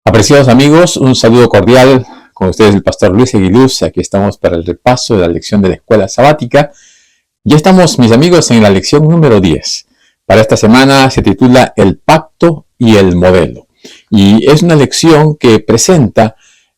Apreciados amigos, un saludo cordial con ustedes el pastor Luis Aguiluz. Aquí estamos para el repaso de la lección de la escuela sabática. Ya estamos, mis amigos, en la lección número 10. Para esta semana se titula El pacto y el modelo. Y es una lección que presenta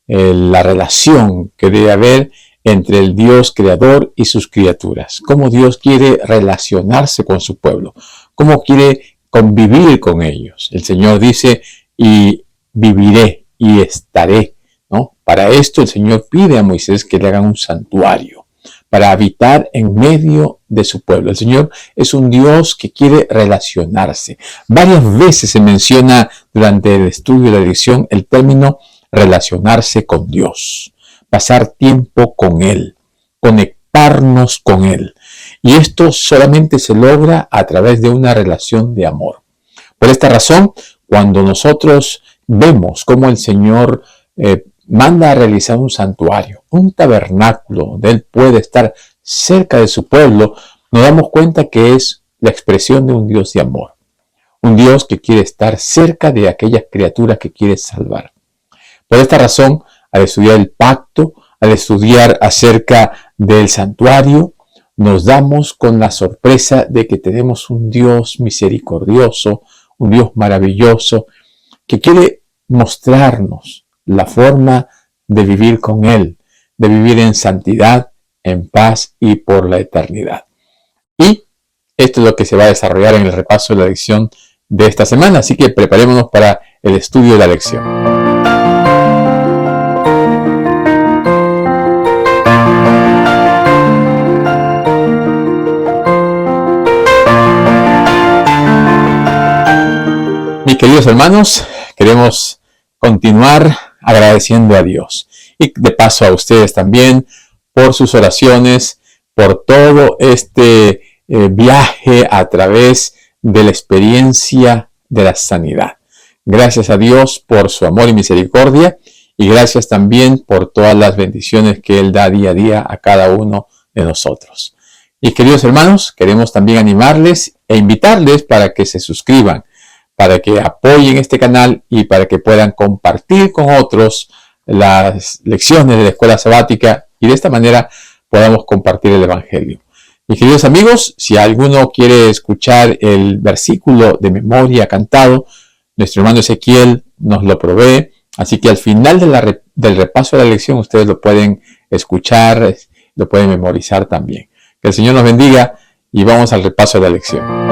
la relación que debe haber entre el Dios creador y sus criaturas. Cómo Dios quiere relacionarse con su pueblo. Cómo quiere convivir con ellos. El Señor dice, y viviré y estaré, ¿no? Para esto el Señor pide a Moisés que le hagan un santuario para habitar en medio de su pueblo. El Señor es un Dios que quiere relacionarse. Varias veces se menciona durante el estudio de la lección el término relacionarse con Dios, pasar tiempo con Él, conectarnos con Él. Y esto solamente se logra a través de una relación de amor. Por esta razón, cuando nosotros vemos cómo el Señor manda a realizar un santuario, un tabernáculo, donde Él puede estar cerca de su pueblo, nos damos cuenta que es la expresión de un Dios de amor. Un Dios que quiere estar cerca de aquellas criaturas que quiere salvar. Por esta razón, al estudiar el pacto, al estudiar acerca del santuario, nos damos con la sorpresa de que tenemos un Dios misericordioso, un Dios maravilloso, que quiere mostrarnos la forma de vivir con Él, de vivir en santidad, en paz y por la eternidad. Y esto es lo que se va a desarrollar en el repaso de la lección de esta semana, así que preparémonos para el estudio de la lección. Mis queridos hermanos, queremos continuar agradeciendo a Dios y de paso a ustedes también por sus oraciones, por todo este viaje a través de la experiencia de la sanidad. Gracias a Dios por su amor y misericordia y gracias también por todas las bendiciones que Él da día a día a cada uno de nosotros. Y queridos hermanos, queremos también animarles e invitarles para que se suscriban, para que apoyen este canal y para que puedan compartir con otros las lecciones de la escuela sabática y de esta manera podamos compartir el Evangelio. Mis queridos amigos, si alguno quiere escuchar el versículo de memoria cantado, nuestro hermano Ezequiel nos lo provee, así que al final del repaso de la lección ustedes lo pueden escuchar, lo pueden memorizar también. Que el Señor nos bendiga y vamos al repaso de la lección.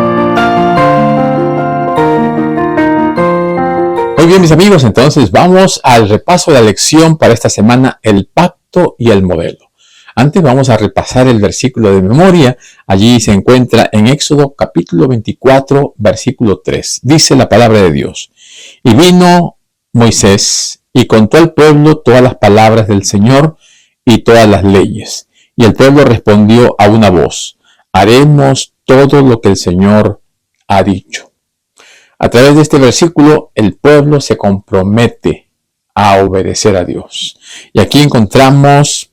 Muy bien, mis amigos, entonces vamos al repaso de la lección para esta semana, el pacto y el modelo. Antes vamos a repasar el versículo de memoria. Allí se encuentra en Éxodo capítulo 24, versículo 3. Dice la palabra de Dios. Y vino Moisés y contó al pueblo todas las palabras del Señor y todas las leyes. Y el pueblo respondió a una voz, haremos todo lo que el Señor ha dicho. A través de este versículo, el pueblo se compromete a obedecer a Dios. Y aquí encontramos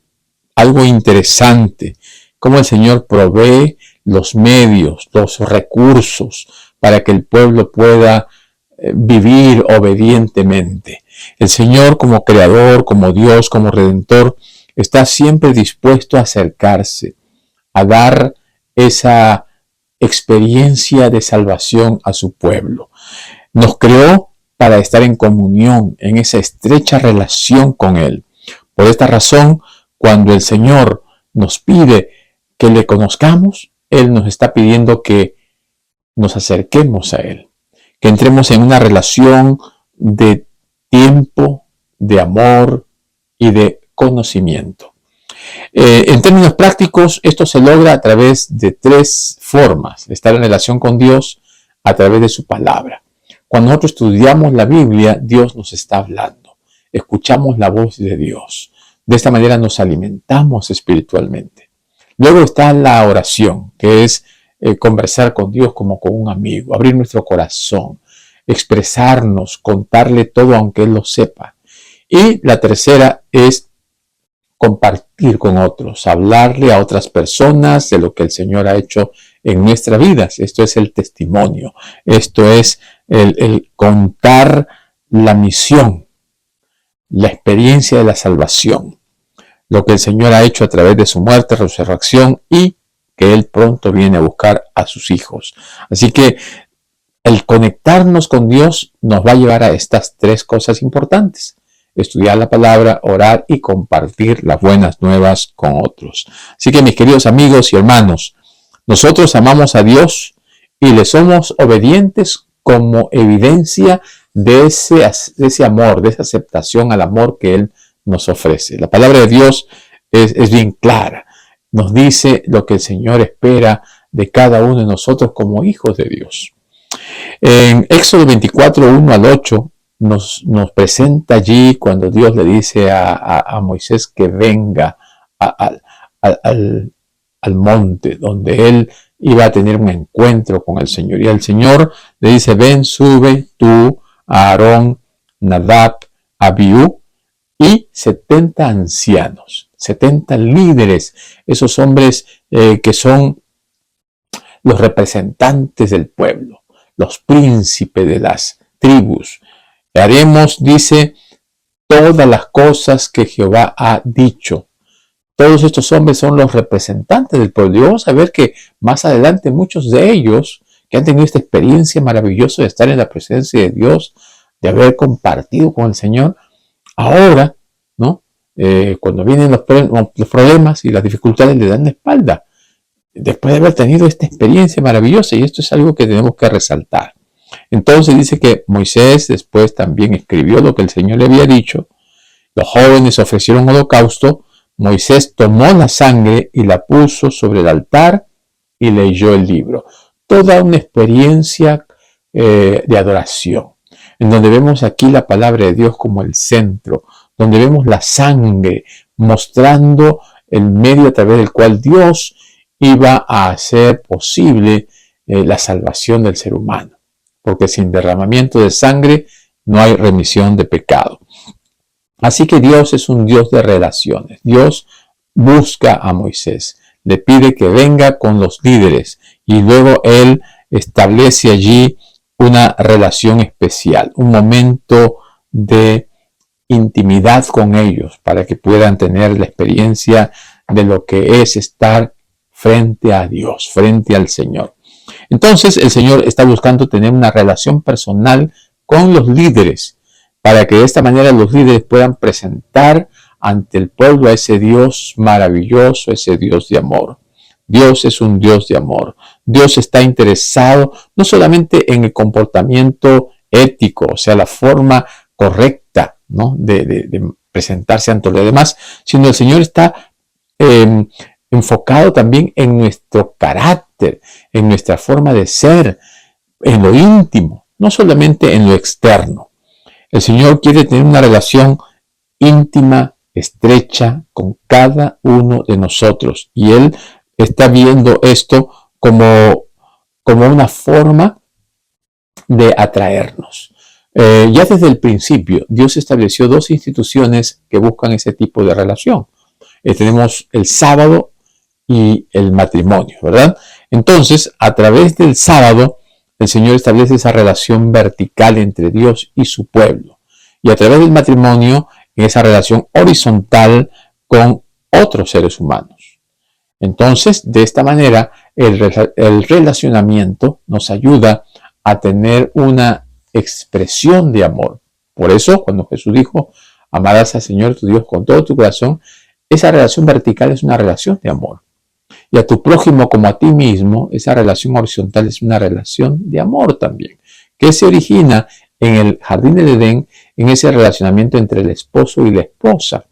algo interesante, cómo el Señor provee los medios, los recursos para que el pueblo pueda vivir obedientemente. El Señor como creador, como Dios, como redentor, está siempre dispuesto a acercarse, a dar esa experiencia de salvación a su pueblo. Nos creó para estar en comunión, en esa estrecha relación con Él. Por esta razón, cuando el Señor nos pide que le conozcamos, Él nos está pidiendo que nos acerquemos a Él, que entremos en una relación de tiempo, de amor y de conocimiento. En términos prácticos, esto se logra a través de tres formas: estar en relación con Dios a través de su palabra. Cuando nosotros estudiamos la Biblia, Dios nos está hablando. Escuchamos la voz de Dios. De esta manera nos alimentamos espiritualmente. Luego está la oración, que es conversar con Dios como con un amigo, abrir nuestro corazón, expresarnos, contarle todo aunque Él lo sepa. Y la tercera es compartir con otros, hablarle a otras personas de lo que el Señor ha hecho en nuestras vidas. Esto es el testimonio, esto es el contar la misión la experiencia de la salvación, lo que el Señor ha hecho a través de su muerte, resurrección y que Él pronto viene a buscar a sus hijos. Así que el conectarnos con Dios nos va a llevar a estas tres cosas importantes: estudiar la palabra, orar y compartir las buenas nuevas con otros. Así que, mis queridos amigos y hermanos, nosotros amamos a Dios y le somos obedientes como evidencia de ese amor, de esa aceptación al amor que Él nos ofrece. La palabra de Dios es bien clara. Nos dice lo que el Señor espera de cada uno de nosotros como hijos de Dios. En Éxodo 24, 1 al 8, nos presenta allí cuando Dios le dice a Moisés que venga al monte donde él iba a tener un encuentro con el Señor. Y el Señor le dice: ven, sube tú, Aarón, Nadab, Abiú y 70 ancianos, 70 líderes, esos hombres que son los representantes del pueblo, los príncipes de las tribus. Haremos, dice, todas las cosas que Jehová ha dicho. Todos estos hombres son los representantes del pueblo. Y vamos a ver que más adelante muchos de ellos que han tenido esta experiencia maravillosa de estar en la presencia de Dios, de haber compartido con el Señor, ahora, ¿no? Cuando vienen los problemas y las dificultades, le dan la espalda, después de haber tenido esta experiencia maravillosa. Y esto es algo que tenemos que resaltar. Entonces dice que Moisés después también escribió lo que el Señor le había dicho. Los jóvenes ofrecieron holocausto. Moisés tomó la sangre y la puso sobre el altar y leyó el libro. Toda una experiencia de adoración, en donde vemos aquí la palabra de Dios como el centro, donde vemos la sangre mostrando el medio a través del cual Dios iba a hacer posible la salvación del ser humano. Porque sin derramamiento de sangre no hay remisión de pecado. Así que Dios es un Dios de relaciones. Dios busca a Moisés, le pide que venga con los líderes y luego Él establece allí una relación especial, un momento de intimidad con ellos para que puedan tener la experiencia de lo que es estar frente a Dios, frente al Señor. Entonces el Señor está buscando tener una relación personal con los líderes, para que de esta manera los líderes puedan presentar ante el pueblo a ese Dios maravilloso, ese Dios de amor. Dios es un Dios de amor. Dios está interesado no solamente en el comportamiento ético, o sea, la forma correcta, ¿no? de presentarse ante los demás, sino el Señor está enfocado también en nuestro carácter, en nuestra forma de ser, en lo íntimo, no solamente en lo externo. El Señor quiere tener una relación íntima, estrecha con cada uno de nosotros. Y Él está viendo esto como una forma de atraernos. Ya desde el principio, Dios estableció dos instituciones que buscan ese tipo de relación. Tenemos el sábado y el matrimonio, ¿verdad? Entonces, a través del sábado, el Señor establece esa relación vertical entre Dios y su pueblo. Y a través del matrimonio, esa relación horizontal con otros seres humanos. Entonces, de esta manera, el relacionamiento nos ayuda a tener una expresión de amor. Por eso, cuando Jesús dijo, amarás al Señor tu Dios con todo tu corazón, esa relación vertical es una relación de amor. Y a tu prójimo como a ti mismo, esa relación horizontal es una relación de amor también, que se origina en el jardín del Edén, en ese relacionamiento entre el esposo y la esposa.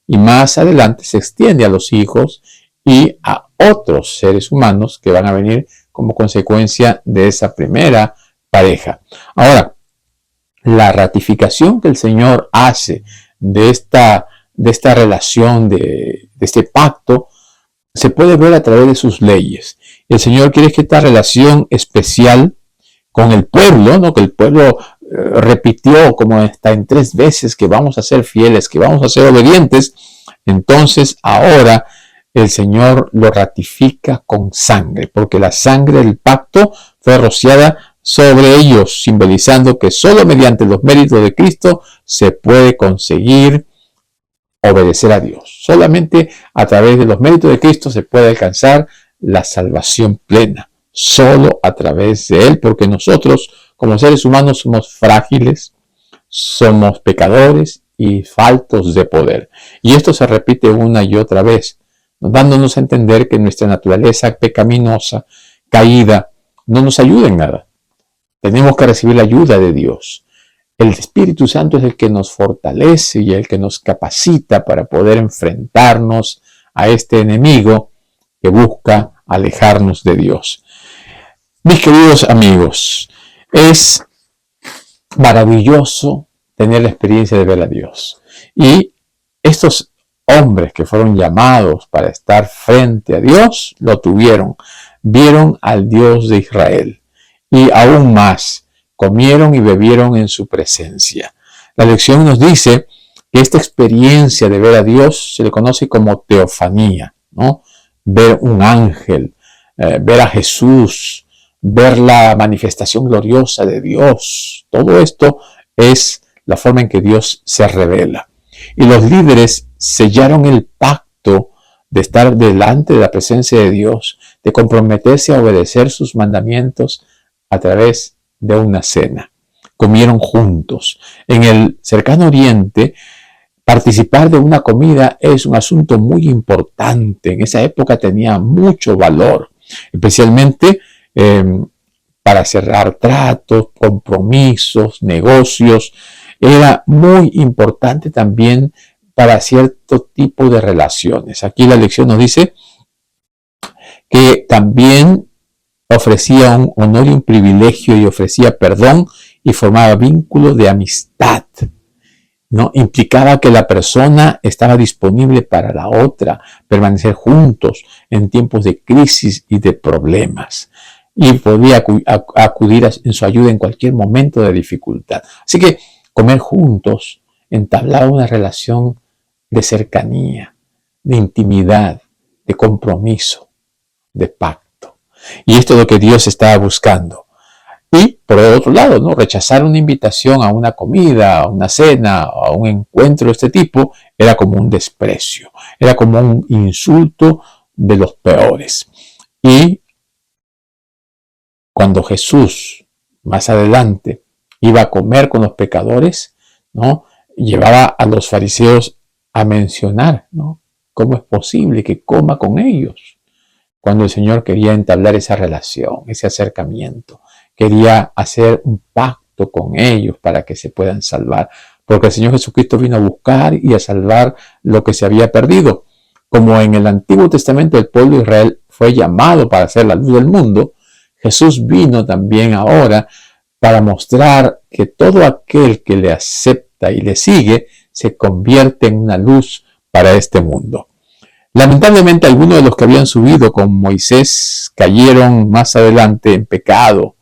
Y más adelante se extiende a los hijos y a otros seres humanos que van a venir como consecuencia de esa primera pareja. Ahora, la ratificación que el Señor hace de esta relación, de este pacto, se puede ver a través de sus leyes. El Señor quiere que esta relación especial con el pueblo, ¿no? Que el pueblo repitió como está en 3 veces que vamos a ser fieles, que vamos a ser obedientes. Entonces ahora el Señor lo ratifica con sangre, porque la sangre del pacto fue rociada sobre ellos, simbolizando que solo mediante los méritos de Cristo se puede conseguir obedecer a Dios. Solamente a través de los méritos de Cristo se puede alcanzar la salvación plena. Solo a través de Él, porque nosotros como seres humanos somos frágiles, somos pecadores y faltos de poder. Y esto se repite una y otra vez, dándonos a entender que nuestra naturaleza pecaminosa, caída, no nos ayuda en nada. Tenemos que recibir la ayuda de Dios. El Espíritu Santo es el que nos fortalece y el que nos capacita para poder enfrentarnos a este enemigo que busca alejarnos de Dios. Mis queridos amigos, es maravilloso tener la experiencia de ver a Dios. Y estos hombres que fueron llamados para estar frente a Dios, lo tuvieron. Vieron al Dios de Israel. Y aún más, comieron y bebieron en su presencia. La lección nos dice que esta experiencia de ver a Dios se le conoce como teofanía, ¿no? Ver un ángel, ver a Jesús, ver la manifestación gloriosa de Dios. Todo esto es la forma en que Dios se revela. Y los líderes sellaron el pacto de estar delante de la presencia de Dios, de comprometerse a obedecer sus mandamientos a través de una cena. Comieron juntos. En el cercano Oriente, participar de una comida es un asunto muy importante. En esa época tenía mucho valor, especialmente para cerrar tratos, compromisos, negocios. Era muy importante también para cierto tipo de relaciones. Aquí la lección nos dice que también ofrecía un honor y un privilegio y ofrecía perdón y formaba vínculos de amistad, ¿no? Implicaba que la persona estaba disponible para la otra, permanecer juntos en tiempos de crisis y de problemas. Y podía acudir en su ayuda en cualquier momento de dificultad. Así que comer juntos entablaba una relación de cercanía, de intimidad, de compromiso, de pacto. Y esto es lo que Dios estaba buscando. Y por el otro lado, ¿no? Rechazar una invitación a una comida, a una cena, a un encuentro de este tipo, era como un desprecio, era como un insulto de los peores. Y cuando Jesús, más adelante, iba a comer con los pecadores, ¿no? Llevaba a los fariseos a mencionar, ¿no? ¿Cómo es posible que coma con ellos? Cuando el Señor quería entablar esa relación, ese acercamiento, quería hacer un pacto con ellos para que se puedan salvar, porque el Señor Jesucristo vino a buscar y a salvar lo que se había perdido. Como en el Antiguo Testamento el pueblo de Israel fue llamado para ser la luz del mundo, Jesús vino también ahora para mostrar que todo aquel que le acepta y le sigue se convierte en una luz para este mundo. Lamentablemente algunos de los que habían subido con Moisés cayeron más adelante en pecado,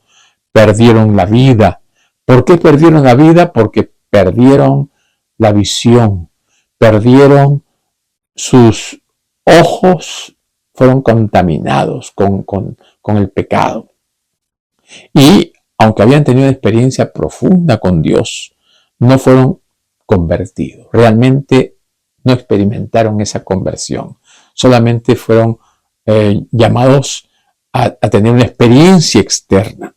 perdieron la vida. ¿Por qué perdieron la vida? Porque perdieron la visión, perdieron sus ojos, fueron contaminados con el pecado. Y aunque habían tenido una experiencia profunda con Dios, no fueron convertidos. Realmente no experimentaron esa conversión. Solamente fueron llamados a tener una experiencia externa.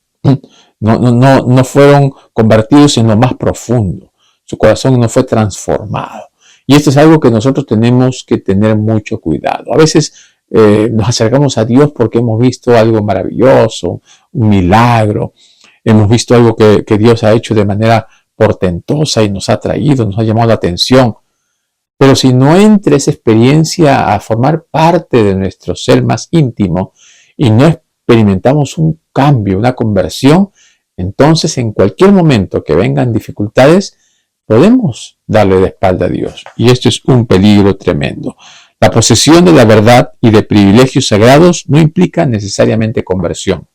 No fueron convertidos en lo más profundo. Su corazón no fue transformado. Y esto es algo que nosotros tenemos que tener mucho cuidado. A veces nos acercamos a Dios porque hemos visto algo maravilloso, un milagro. Hemos visto algo que Dios ha hecho de manera portentosa y nos ha atraído, nos ha llamado la atención. Pero si no entra esa experiencia a formar parte de nuestro ser más íntimo y no experimentamos un cambio, una conversión, entonces en cualquier momento que vengan dificultades, podemos darle de espalda a Dios. Y esto es un peligro tremendo. La posesión de la verdad y de privilegios sagrados no implica necesariamente conversión.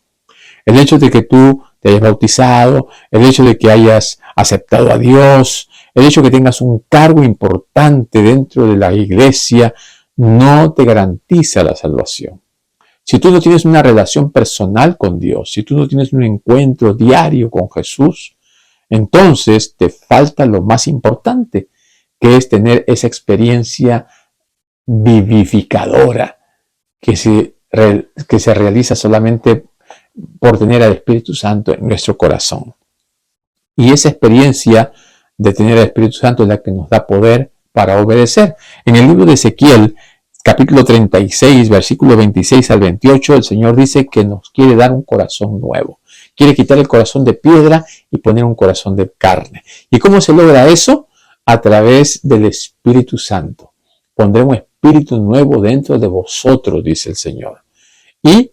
El hecho de que tú te hayas bautizado, el hecho de que hayas aceptado a Dios, el hecho de que tengas un cargo importante dentro de la iglesia, no te garantiza la salvación. Si tú no tienes una relación personal con Dios, si tú no tienes un encuentro diario con Jesús, entonces te falta lo más importante, que es tener esa experiencia vivificadora que se realiza solamente por tener al Espíritu Santo en nuestro corazón. Y esa experiencia de tener al Espíritu Santo es la que nos da poder para obedecer. En el libro de Ezequiel, capítulo 36, versículo 26 al 28, el Señor dice que nos quiere dar un corazón nuevo. Quiere quitar el corazón de piedra y poner un corazón de carne. ¿Y cómo se logra eso? A través del Espíritu Santo. Pondré un espíritu nuevo dentro de vosotros, dice el Señor. Y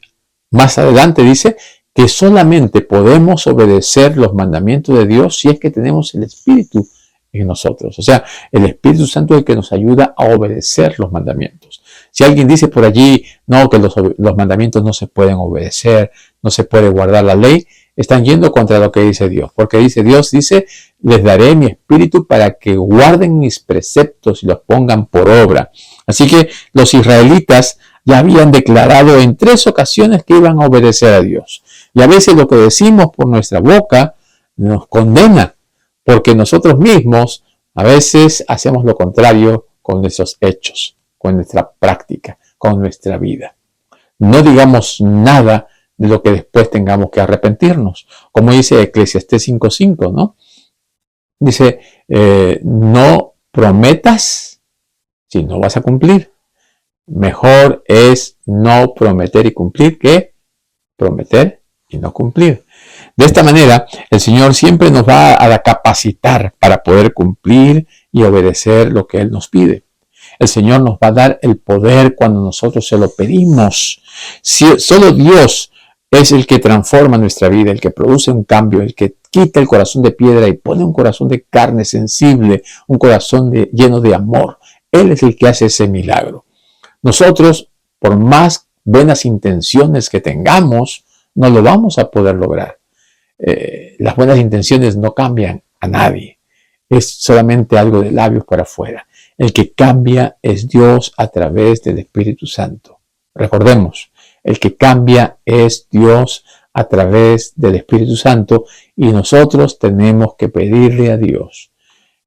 más adelante dice que solamente podemos obedecer los mandamientos de Dios si es que tenemos el Espíritu en nosotros. O sea, el Espíritu Santo es el que nos ayuda a obedecer los mandamientos. Si alguien dice por allí, no, que los mandamientos no se pueden obedecer, no se puede guardar la ley, están yendo contra lo que dice Dios. Porque Dios dice, les daré mi espíritu para que guarden mis preceptos y los pongan por obra. Así que los israelitas ya habían declarado en 3 ocasiones que iban a obedecer a Dios. Y a veces lo que decimos por nuestra boca nos condena, porque nosotros mismos a veces hacemos lo contrario con nuestros hechos, con nuestra práctica, con nuestra vida. No digamos nada de lo que después tengamos que arrepentirnos. Como dice Eclesiastés 5:5, ¿no? Dice, no prometas si no vas a cumplir. Mejor es no prometer y cumplir que prometer y no cumplir. De esta manera, el Señor siempre nos va a capacitar para poder cumplir y obedecer lo que Él nos pide. El Señor nos va a dar el poder cuando nosotros se lo pedimos. Solo Dios es el que transforma nuestra vida, el que produce un cambio, el que quita el corazón de piedra y pone un corazón de carne sensible, un corazón lleno de amor. Él es el que hace ese milagro. Nosotros, por más buenas intenciones que tengamos, no lo vamos a poder lograr. Las buenas intenciones no cambian a nadie. Es solamente algo de labios para afuera. El que cambia es Dios a través del Espíritu Santo. Recordemos, el que cambia es Dios a través del Espíritu Santo y nosotros tenemos que pedirle a Dios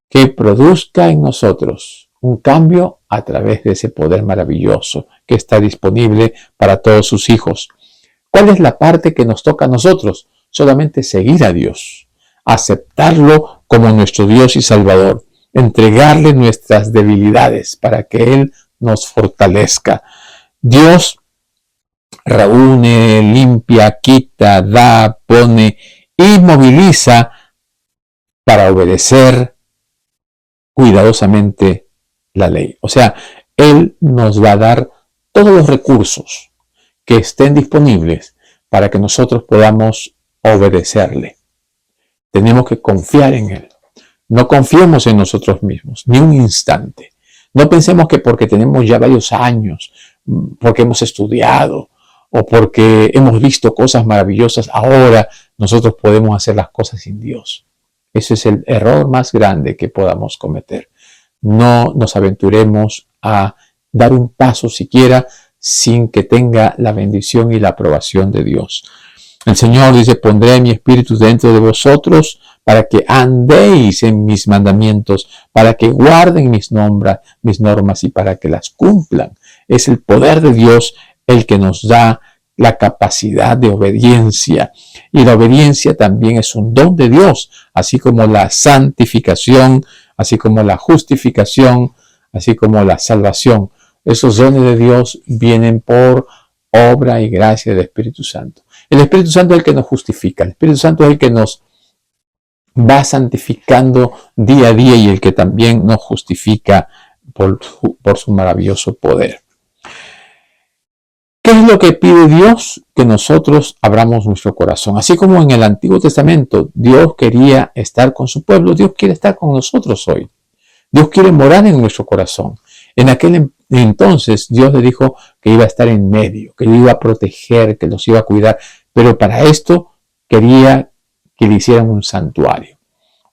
que produzca en nosotros un cambio a través de ese poder maravilloso que está disponible para todos sus hijos. ¿Cuál es la parte que nos toca a nosotros? Solamente seguir a Dios, aceptarlo como nuestro Dios y Salvador, entregarle nuestras debilidades para que Él nos fortalezca. Dios reúne, limpia, quita, da, pone y moviliza para obedecer cuidadosamente la ley. O sea, Él nos va a dar todos los recursos que estén disponibles para que nosotros podamos obedecerle. Tenemos que confiar en Él. No confiemos en nosotros mismos, ni un instante. No pensemos que porque tenemos ya varios años, porque hemos estudiado o porque hemos visto cosas maravillosas, ahora nosotros podemos hacer las cosas sin Dios. Ese es el error más grande que podamos cometer. No nos aventuremos a dar un paso siquiera sin que tenga la bendición y la aprobación de Dios. El Señor dice, pondré mi espíritu dentro de vosotros para que andéis en mis mandamientos, para que guarden mis normas y para que las cumplan. Es el poder de Dios el que nos da la capacidad de obediencia. Y la obediencia también es un don de Dios, así como la santificación, así como la justificación, así como la salvación. Esos dones de Dios vienen por obra y gracia del Espíritu Santo. El Espíritu Santo es el que nos justifica. El Espíritu Santo es el que nos va santificando día a día y el que también nos justifica por su maravilloso poder. ¿Qué es lo que pide Dios? Que nosotros abramos nuestro corazón. Así como en el Antiguo Testamento Dios quería estar con su pueblo, Dios quiere estar con nosotros hoy. Dios quiere morar en nuestro corazón. En aquel entonces Dios le dijo que iba a estar en medio, que lo iba a proteger, que los iba a cuidar. Pero para esto quería que le hicieran un santuario.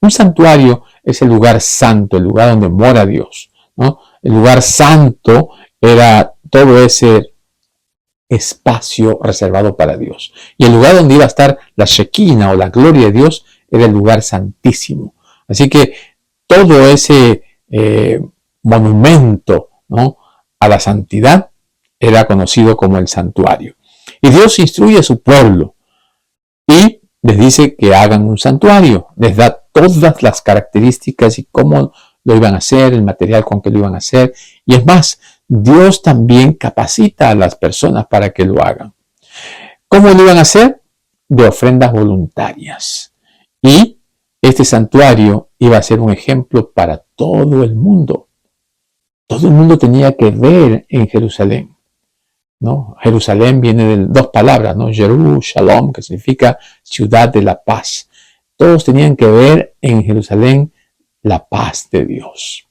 Un santuario es el lugar santo, el lugar donde mora Dios, ¿no? El lugar santo era todo ese espacio reservado para Dios. Y el lugar donde iba a estar la Shekinah o la gloria de Dios era el lugar santísimo. Así que todo ese monumento, ¿no?, a la santidad era conocido como el santuario. Y Dios instruye a su pueblo y les dice que hagan un santuario. Les da todas las características y cómo lo iban a hacer, el material con que lo iban a hacer. Y es más, Dios también capacita a las personas para que lo hagan. ¿Cómo lo iban a hacer? De ofrendas voluntarias. Y este santuario iba a ser un ejemplo para todo el mundo. Todo el mundo tenía que ver en Jerusalén, ¿no? Jerusalén viene de dos palabras, ¿no? Shalom, que significa ciudad de la paz. Todos tenían que ver en Jerusalén la paz de Dios.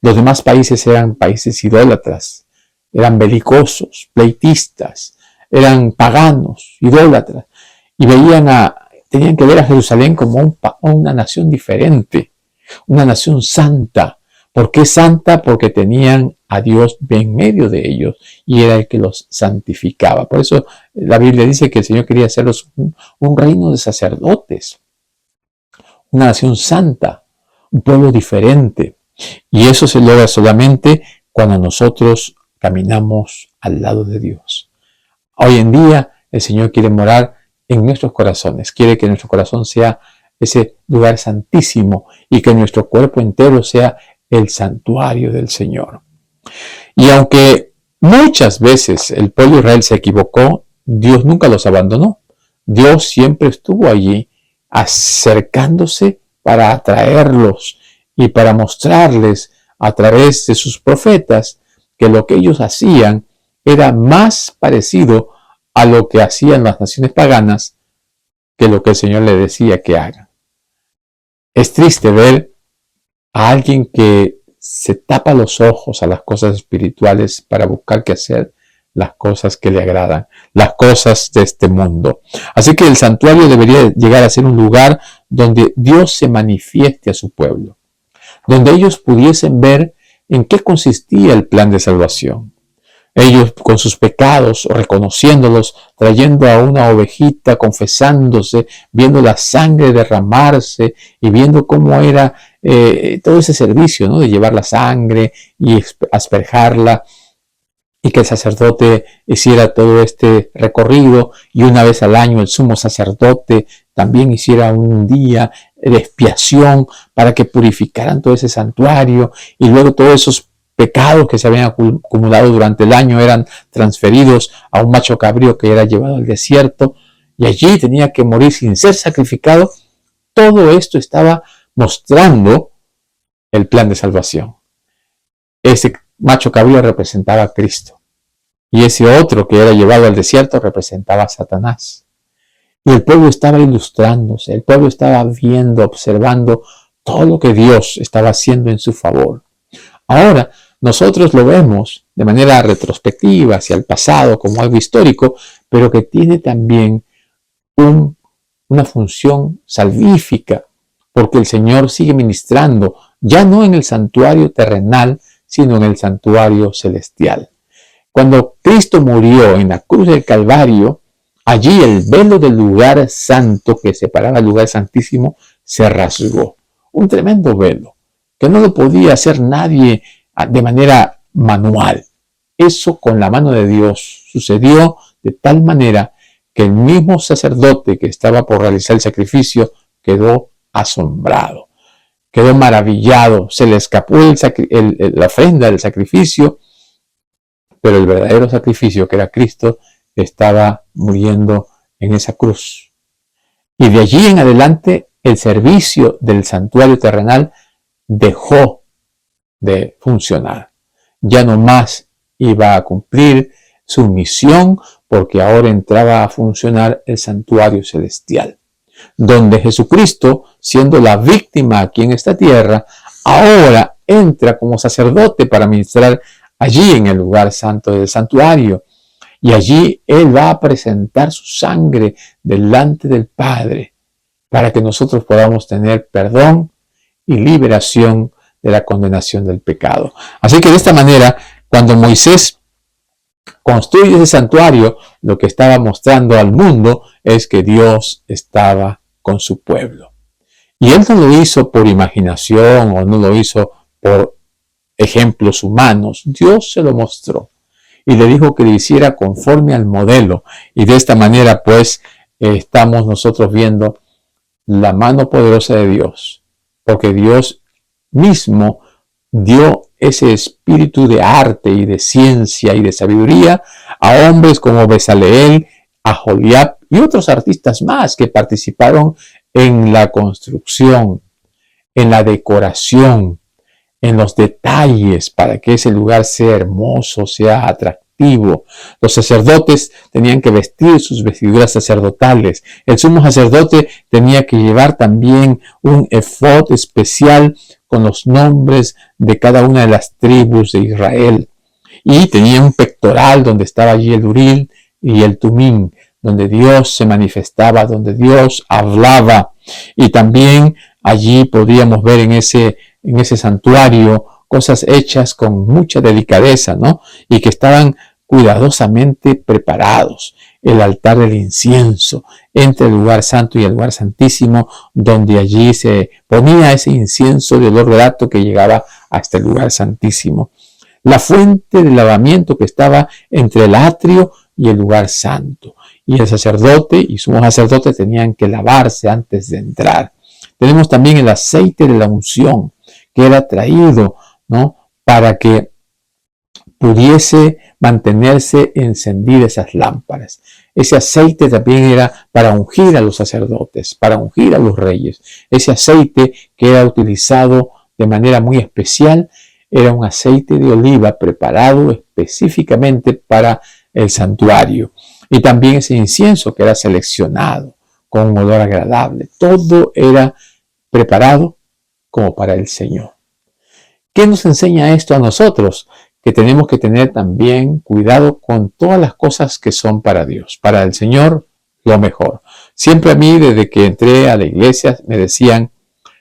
Los demás países eran países idólatras, eran belicosos, pleitistas, eran paganos, idólatras, y tenían que ver a Jerusalén como una nación diferente, una nación santa. ¿Por qué santa? Porque tenían a Dios en medio de ellos y era el que los santificaba. Por eso la Biblia dice que el Señor quería hacerlos un reino de sacerdotes, una nación santa, un pueblo diferente. Y eso se logra solamente cuando nosotros caminamos al lado de Dios. Hoy en día el Señor quiere morar en nuestros corazones, quiere que nuestro corazón sea ese lugar santísimo y que nuestro cuerpo entero sea el santuario del Señor. Y aunque muchas veces el pueblo de Israel se equivocó, Dios nunca los abandonó. Dios siempre estuvo allí acercándose para atraerlos y para mostrarles a través de sus profetas que lo que ellos hacían era más parecido a lo que hacían las naciones paganas que lo que el Señor le decía que hagan. Es triste ver a alguien que se tapa los ojos a las cosas espirituales para buscar que hacer las cosas que le agradan, las cosas de este mundo. Así que el santuario debería llegar a ser un lugar donde Dios se manifieste a su pueblo, donde ellos pudiesen ver en qué consistía el plan de salvación. Ellos con sus pecados, reconociéndolos, trayendo a una ovejita, confesándose, viendo la sangre derramarse y viendo cómo era todo ese servicio, ¿no?, de llevar la sangre y asperjarla, y que el sacerdote hiciera todo este recorrido, y una vez al año el sumo sacerdote también hiciera un día de expiación para que purificaran todo ese santuario, y luego todos esos pecados que se habían acumulado durante el año eran transferidos a un macho cabrío que era llevado al desierto, y allí tenía que morir sin ser sacrificado. Todo esto estaba mostrando el plan de salvación. Ese macho cabrío representaba a Cristo, y ese otro que era llevado al desierto representaba a Satanás. Y el pueblo estaba ilustrándose, el pueblo estaba viendo, observando todo lo que Dios estaba haciendo en su favor. Ahora, nosotros lo vemos de manera retrospectiva hacia el pasado como algo histórico, pero que tiene también una función salvífica, porque el Señor sigue ministrando, ya no en el santuario terrenal, sino en el santuario celestial. Cuando Cristo murió en la cruz del Calvario, allí el velo del lugar santo que separaba el lugar santísimo se rasgó. Un tremendo velo, que no lo podía hacer nadie de manera manual. Eso con la mano de Dios sucedió de tal manera que el mismo sacerdote que estaba por realizar el sacrificio quedó asombrado, quedó maravillado, se le escapó la ofrenda del sacrificio, pero el verdadero sacrificio, que era Cristo, estaba muriendo en esa cruz. Y de allí en adelante el servicio del santuario terrenal dejó de funcionar. Ya no más iba a cumplir su misión, porque ahora entraba a funcionar el santuario celestial, donde Jesucristo, siendo la víctima aquí en esta tierra, ahora entra como sacerdote para ministrar allí en el lugar santo del santuario. Y allí Él va a presentar su sangre delante del Padre para que nosotros podamos tener perdón y liberación de la condenación del pecado. Así que de esta manera, cuando Moisés construye ese santuario, lo que estaba mostrando al mundo es que Dios estaba con su pueblo. Y Él no lo hizo por imaginación o no lo hizo por ejemplos humanos. Dios se lo mostró y le dijo que lo hiciera conforme al modelo. Y de esta manera, pues, estamos nosotros viendo la mano poderosa de Dios, porque Dios mismo dio ese espíritu de arte y de ciencia y de sabiduría a hombres como Bezaleel, Aholiab y otros artistas más que participaron en la construcción, en la decoración, en los detalles para que ese lugar sea hermoso, sea atractivo. Los sacerdotes tenían que vestir sus vestiduras sacerdotales. El sumo sacerdote tenía que llevar también un efod especial con los nombres de cada una de las tribus de Israel. Y tenía un pectoral donde estaba allí el Uril y el Tumim, donde Dios se manifestaba, donde Dios hablaba. Y también allí podríamos ver en ese santuario cosas hechas con mucha delicadeza, ¿no? Y que estaban cuidadosamente preparados. El altar del incienso entre el lugar santo y el lugar santísimo, donde allí se ponía ese incienso de olor grato que llegaba hasta el lugar santísimo. La fuente de lavamiento que estaba entre el atrio y el lugar santo. Y el sacerdote y sumo sacerdote tenían que lavarse antes de entrar. Tenemos también el aceite de la unción, que era traído, ¿no?, para que pudiese mantenerse encendidas esas lámparas. Ese aceite también era para ungir a los sacerdotes, para ungir a los reyes. Ese aceite que era utilizado de manera muy especial era un aceite de oliva preparado específicamente para el santuario. Y también ese incienso que era seleccionado con un olor agradable. Todo era preparado como para el Señor. ¿Qué nos enseña esto a nosotros? Que tenemos que tener también cuidado con todas las cosas que son para Dios. Para el Señor, lo mejor. Siempre a mí, desde que entré a la iglesia, me decían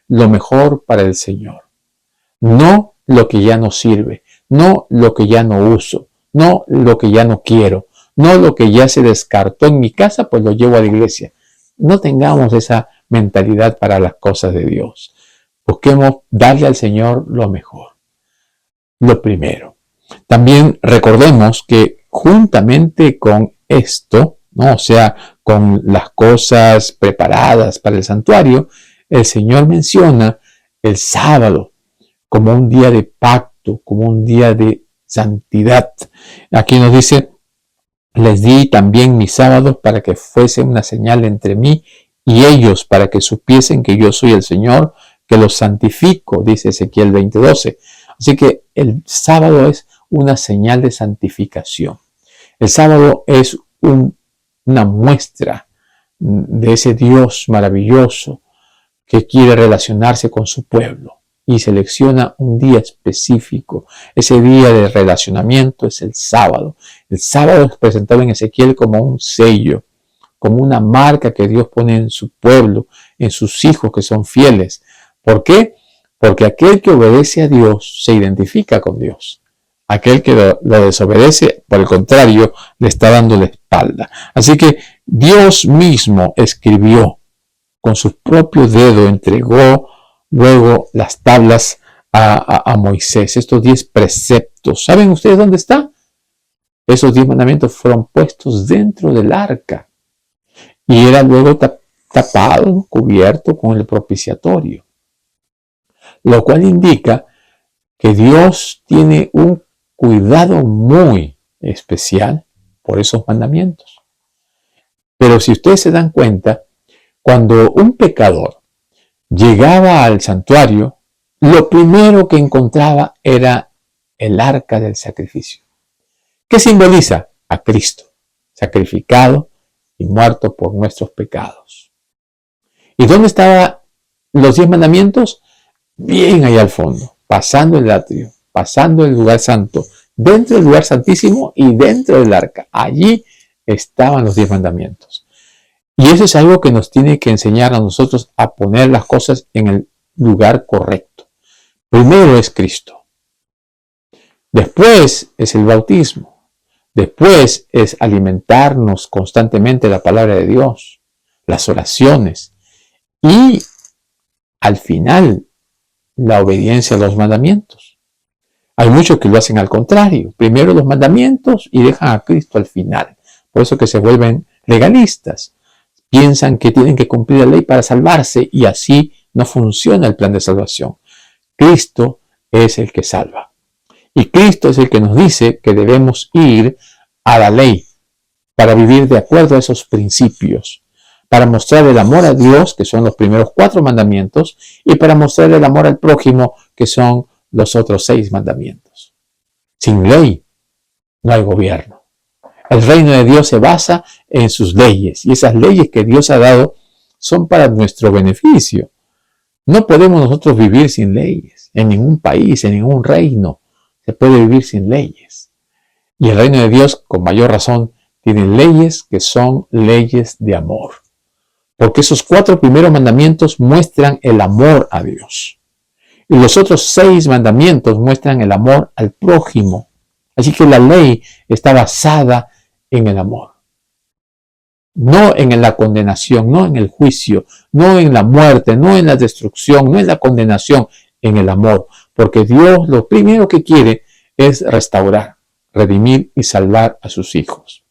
lo mejor para el Señor. No lo que ya no sirve, no lo que ya no uso, no lo que ya no quiero, no lo que ya se descartó en mi casa, pues lo llevo a la iglesia. No tengamos esa mentalidad para las cosas de Dios. Busquemos darle al Señor lo mejor, lo primero. También recordemos que juntamente con esto, ¿no?, o sea, con las cosas preparadas para el santuario, el Señor menciona el sábado como un día de pacto, como un día de santidad. Aquí nos dice: les di también mis sábados para que fuese una señal entre mí y ellos, para que supiesen que yo soy el Señor, que los santifico, dice Ezequiel 20:12. Así que el sábado es una señal de santificación. El sábado es una muestra de ese Dios maravilloso que quiere relacionarse con su pueblo y selecciona un día específico. Ese día de relacionamiento es el sábado. El sábado es presentado en Ezequiel como un sello, como una marca que Dios pone en su pueblo, en sus hijos que son fieles. ¿Por qué? Porque aquel que obedece a Dios se identifica con Dios. Aquel que lo desobedece, por el contrario, le está dando la espalda. Así que Dios mismo escribió con sus propios dedos, entregó luego las tablas a Moisés, estos 10 preceptos. ¿Saben ustedes dónde está? Esos 10 mandamientos fueron puestos dentro del arca y era luego tapado, cubierto con el propiciatorio. Lo cual indica que Dios tiene un cuidado muy especial por esos mandamientos. Pero si ustedes se dan cuenta, cuando un pecador llegaba al santuario, lo primero que encontraba era el arca del sacrificio. ¿Qué simboliza? A Cristo, sacrificado y muerto por nuestros pecados. ¿Y dónde estaban los 10 mandamientos? Bien allá al fondo, pasando el atrio, pasando el lugar santo, dentro del lugar santísimo y dentro del arca. Allí estaban los 10 mandamientos. Y eso es algo que nos tiene que enseñar a nosotros a poner las cosas en el lugar correcto. Primero es Cristo. Después es el bautismo. Después es alimentarnos constantemente de la palabra de Dios, las oraciones y al final la obediencia a los mandamientos. Hay muchos que lo hacen al contrario. Primero los mandamientos y dejan a Cristo al final. Por eso que se vuelven legalistas. Piensan que tienen que cumplir la ley para salvarse y así no funciona el plan de salvación. Cristo es el que salva. Y Cristo es el que nos dice que debemos ir a la ley para vivir de acuerdo a esos principios, para mostrar el amor a Dios, que son los primeros 4 mandamientos, y para mostrar el amor al prójimo, que son los otros 6 mandamientos. Sin ley no hay gobierno. El reino de Dios se basa en sus leyes, y esas leyes que Dios ha dado son para nuestro beneficio. No podemos nosotros vivir sin leyes. En ningún país, en ningún reino se puede vivir sin leyes. Y el reino de Dios, con mayor razón, tiene leyes que son leyes de amor. Porque esos 4 primeros mandamientos muestran el amor a Dios. Y los otros 6 mandamientos muestran el amor al prójimo. Así que la ley está basada en el amor. No en la condenación, no en el juicio, no en la muerte, no en la destrucción, no en la condenación, en el amor. Porque Dios lo primero que quiere es restaurar, redimir y salvar a sus hijos.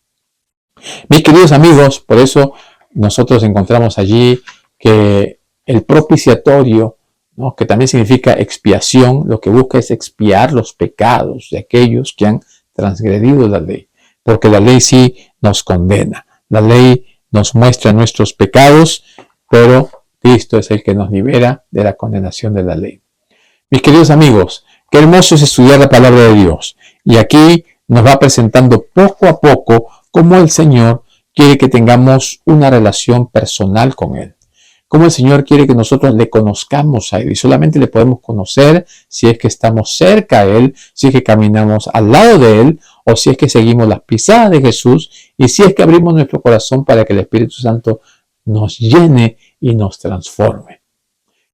Mis queridos amigos, por eso nosotros encontramos allí que el propiciatorio, ¿no?, que también significa expiación, lo que busca es expiar los pecados de aquellos que han transgredido la ley. Porque la ley sí nos condena. La ley nos muestra nuestros pecados, pero Cristo es el que nos libera de la condenación de la ley. Mis queridos amigos, qué hermoso es estudiar la palabra de Dios. Y aquí nos va presentando poco a poco cómo el Señor quiere que tengamos una relación personal con Él. Cómo el Señor quiere que nosotros le conozcamos a Él. Y solamente le podemos conocer si es que estamos cerca a Él, si es que caminamos al lado de Él, o si es que seguimos las pisadas de Jesús, y si es que abrimos nuestro corazón para que el Espíritu Santo nos llene y nos transforme.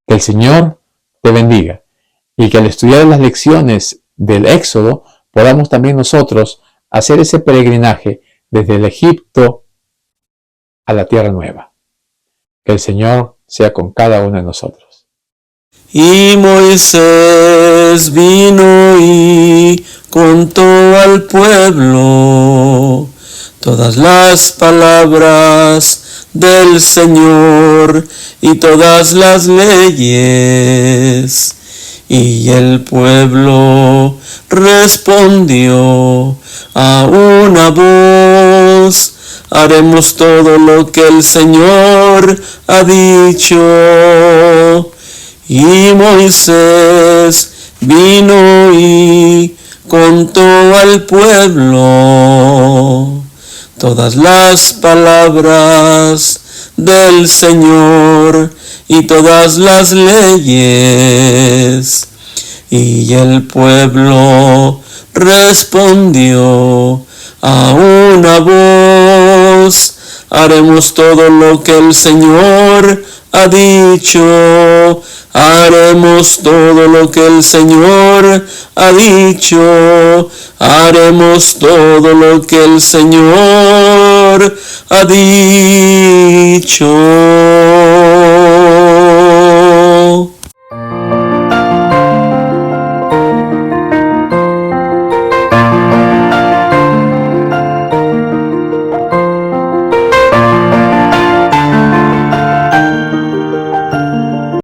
Que el Señor te bendiga. Y que al estudiar las lecciones del Éxodo, podamos también nosotros hacer ese peregrinaje desde el Egipto a la tierra nueva. Que el Señor sea con cada uno de nosotros. Y Moisés vino y contó al pueblo todas las palabras del Señor y todas las leyes. Y el pueblo respondió a una voz: haremos todo lo que el Señor ha dicho. Y Moisés vino y contó al pueblo todas las palabras del Señor y todas las leyes. Y el pueblo respondió a una voz: haremos todo lo que el Señor ha dicho. Haremos todo lo que el Señor ha dicho. Haremos todo lo que el Señor ha dicho.